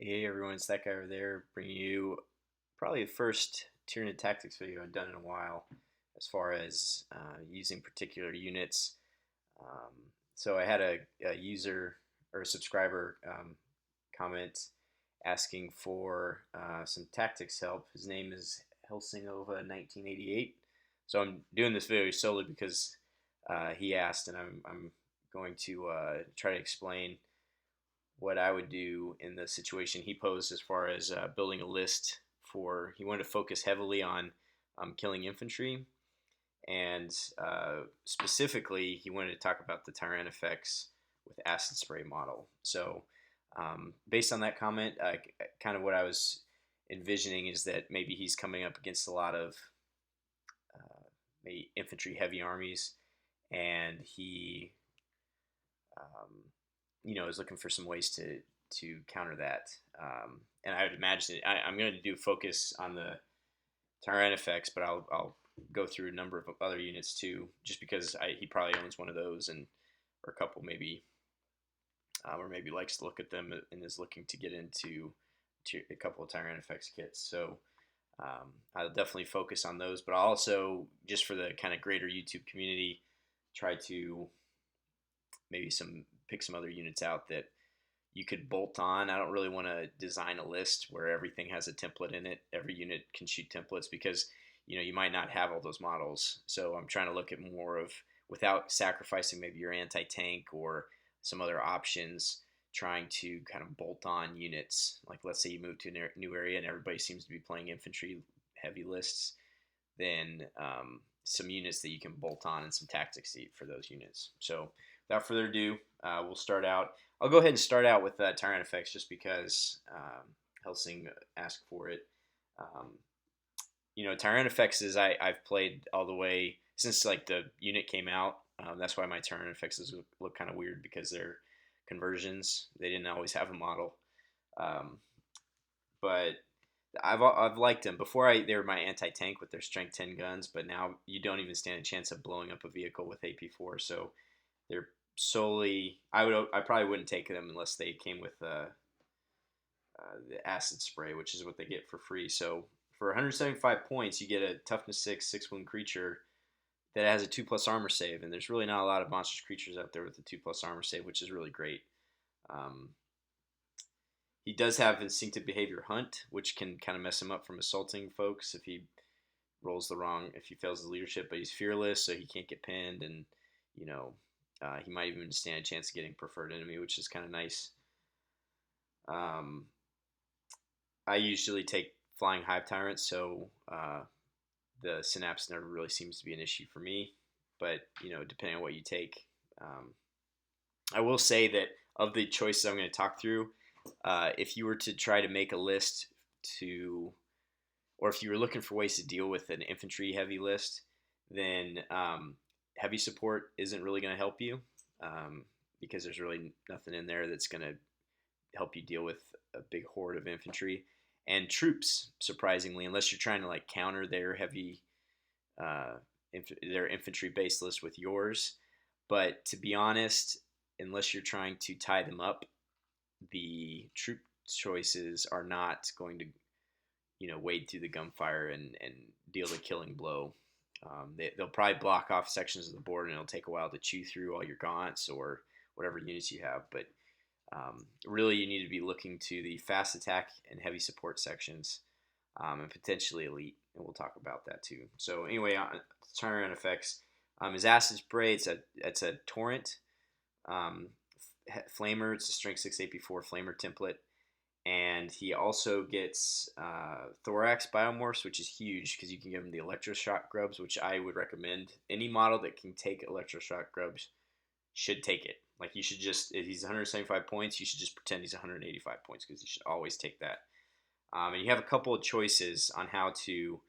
Hey everyone, it's that guy over there bringing you probably the first Tyranid tactics video I've done in a while as far as using particular units. Um, so I had a user or a subscriber comment asking for some tactics help. His name is Helsingova 1988. So I'm doing this video solely because he asked, and I'm going to try to explain what I would do in the situation he posed as far as building a list for. He wanted to focus heavily on killing infantry, and specifically, he wanted to talk about the Tyrannofex with acid spray model. So, based on that comment, kind of what I was envisioning is that maybe he's coming up against a lot of maybe infantry heavy armies, and he um, is looking for some ways to counter that. And I would imagine I'm going to do focus on the Tyrannofex, but I'll go through a number of other units too, just because he probably owns one of those and or a couple maybe, or maybe likes to look at them and is looking to get into a couple of Tyrannofex kits. So I'll definitely focus on those, but I'll also, just for the kind of greater YouTube community, try to maybe pick some other units out that you could bolt on. I don't really want to design a list where everything has a template in it. Every unit can shoot templates because you might not have all those models. So I'm trying to look at more of, without sacrificing maybe your anti-tank or some other options, trying to kind of bolt on units. Like let's say you move to a new area and everybody seems to be playing infantry heavy lists, then some units that you can bolt on and some tactics for those units. So without further ado, we'll start out. I'll go ahead and start out with Tyrannofex just because Helsing asked for it. Um, Tyrannofex I've played all the way since like the unit came out. That's why my Tyrannofexes look kind of weird because they're conversions. They didn't always have a model, um, but I've liked them before. They were my anti-tank with their strength 10 guns, but now you don't even stand a chance of blowing up a vehicle with AP4. So they're solely. I probably wouldn't take them unless they came with the acid spray, which is what they get for free. So for 175 points, you get a toughness 6, 6-wound creature that has a 2+ armor save, and there's really not a lot of monstrous creatures out there with a 2+ armor save, which is really great. Um, he does have instinctive behavior hunt, which can kind of mess him up from assaulting folks if he if he fails the leadership, but he's fearless, so he can't get pinned, and he might even stand a chance of getting preferred enemy, which is kind of nice. I usually take flying hive tyrants, so the synapse never really seems to be an issue for me. But depending on what you take, I will say that of the choices I'm going to talk through, if you were to try to make a list or if you were looking for ways to deal with an infantry heavy list, then heavy support isn't really going to help you because there's really nothing in there that's going to help you deal with a big horde of infantry and troops. Surprisingly, unless you're trying to like counter their heavy, their infantry base list with yours. But to be honest, unless you're trying to tie them up, the troop choices are not going to wade through the gunfire and deal the killing blow. They'll probably block off sections of the board, and it'll take a while to chew through all your gaunts or whatever units you have. But really, you need to be looking to the fast attack and heavy support sections, and potentially elite, and we'll talk about that too. So anyway, Tyrannofex, his acid spray, it's a torrent flamer. It's a strength 6 AP4 flamer template. And he also gets thorax biomorphs, which is huge because you can give him the electroshock grubs, which I would recommend. Any model that can take electroshock grubs should take it. Like you should just, if he's 175 points, you should just pretend he's 185 points because you should always take that. And you have a couple of choices on how to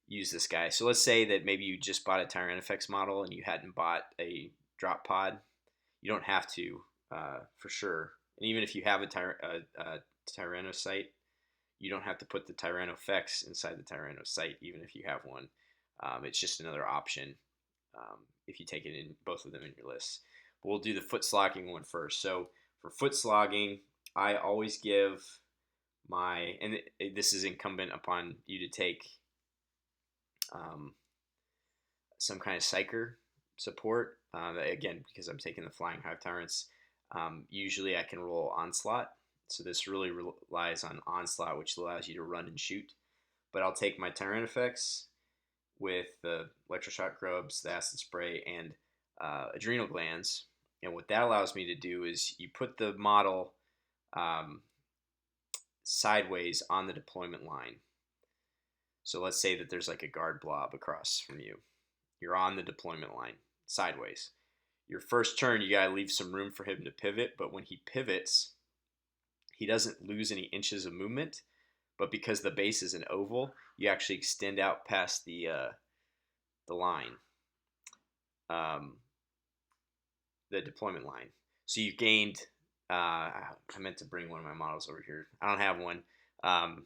use this guy. So let's say that maybe you just bought a Tyrannofex model and you hadn't bought a drop pod. You don't have to, for sure. And even if you have a Tyrannocyte, you don't have to put the Tyrannofex inside the Tyrannocyte, even if you have one. It's just another option if you take it in both of them in your list. But we'll do the foot slogging one first. So for foot slogging, I always give my, and this is incumbent upon you to take um, some kind of psyker support. Again, because I'm taking the Flying Hive Tyrants, usually I can roll Onslaught. So this really relies on Onslaught, which allows you to run and shoot. But I'll take my Tyrannofex with the Electroshock Grubs, the Acid Spray, and Adrenal Glands. And what that allows me to do is you put the model um, sideways on the deployment line. So let's say that there's like a guard blob across from you. You're on the deployment line, sideways. Your first turn, you gotta leave some room for him to pivot, but when he pivots, he doesn't lose any inches of movement. But because the base is an oval, you actually extend out past the line, um, the deployment line. So you gained. I meant to bring one of my models over here. I don't have one, but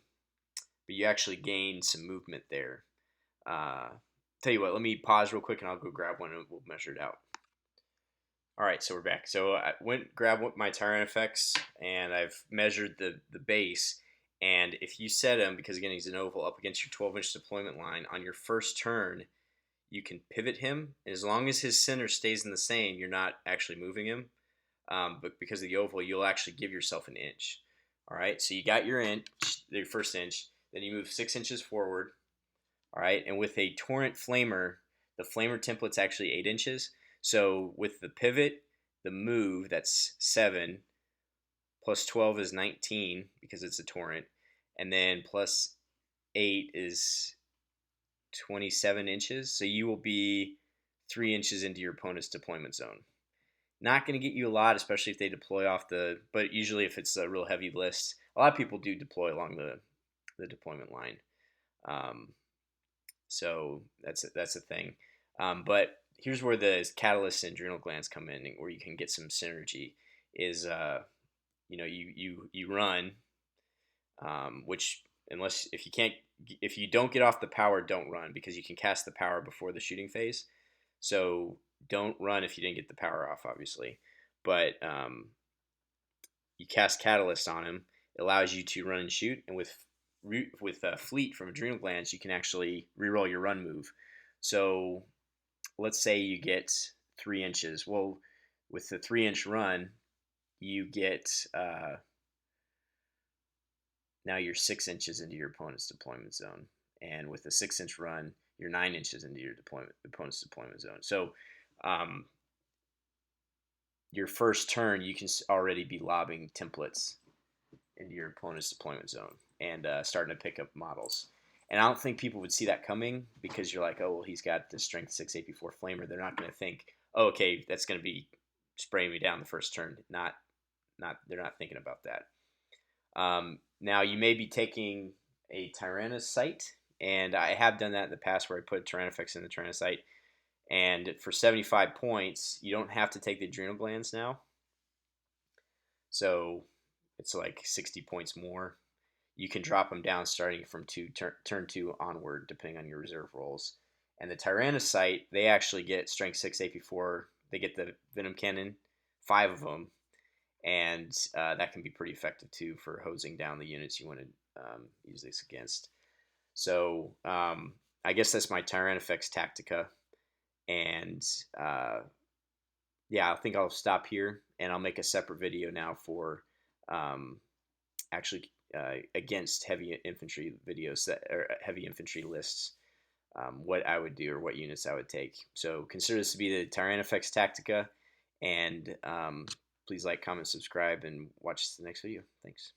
you actually gained some movement there. Tell you what, let me pause real quick and I'll go grab one and we'll measure it out. All right, so we're back. So I went grab my Tyrannofex and I've measured the base. And if you set him, because again he's an oval, up against your 12-inch deployment line, on your first turn, you can pivot him. And as long as his center stays in the same, you're not actually moving him. But because of the oval, you'll actually give yourself an inch. All right, so you got your inch, your first inch. Then you move 6 inches forward. All right, and with a Torrent Flamer, the Flamer template's actually 8 inches. So with the pivot, the move, that's 7, plus 12 is 19 because it's a Torrent, and then plus 8 is 27 inches. So you will be 3 inches into your opponent's deployment zone. Not going to get you a lot, especially if they deploy off the, but usually if it's a real heavy list, a lot of people do deploy along the deployment line. So that's a thing. But here's where the catalyst and adrenal glands come in, where you can get some synergy. Is you run, which unless if you don't get off the power, don't run because you can cast the power before the shooting phase. So don't run if you didn't get the power off, obviously. But you cast catalyst on him. It allows you to run and shoot, and with Fleet from Adrenal Glands, you can actually reroll your run move. So let's say you get 3 inches. Well, with the 3-inch run, you get now you're 6 inches into your opponent's deployment zone, and with a 6-inch run, you're 9 inches into your opponent's deployment zone. So your first turn, you can already be lobbing templates into your opponent's deployment zone and starting to pick up models. And I don't think people would see that coming because you're like, oh, well, he's got the strength 6 AP4 flamer. They're not going to think, oh, okay, that's going to be spraying me down the first turn. They're not thinking about that. Now you may be taking a Tyrannocyte, and I have done that in the past where I put Tyrannofex in the Tyrannocyte. And for 75 points, you don't have to take the adrenal glands now. So it's like 60 points more. You can drop them down starting from turn 2 onward, depending on your reserve rolls. And the Tyrannocyte, they actually get strength 6 AP4. They get the Venom Cannon, 5 of them. And that can be pretty effective too for hosing down the units you want to use this against. So I guess that's my Tyrannofex Tactica. And yeah, I think I'll stop here and I'll make a separate video now for actually against heavy infantry videos or heavy infantry lists, what I would do or what units I would take. So consider this to be the Tyrannofex Tactica, and please like, comment, subscribe, and watch the next video. Thanks.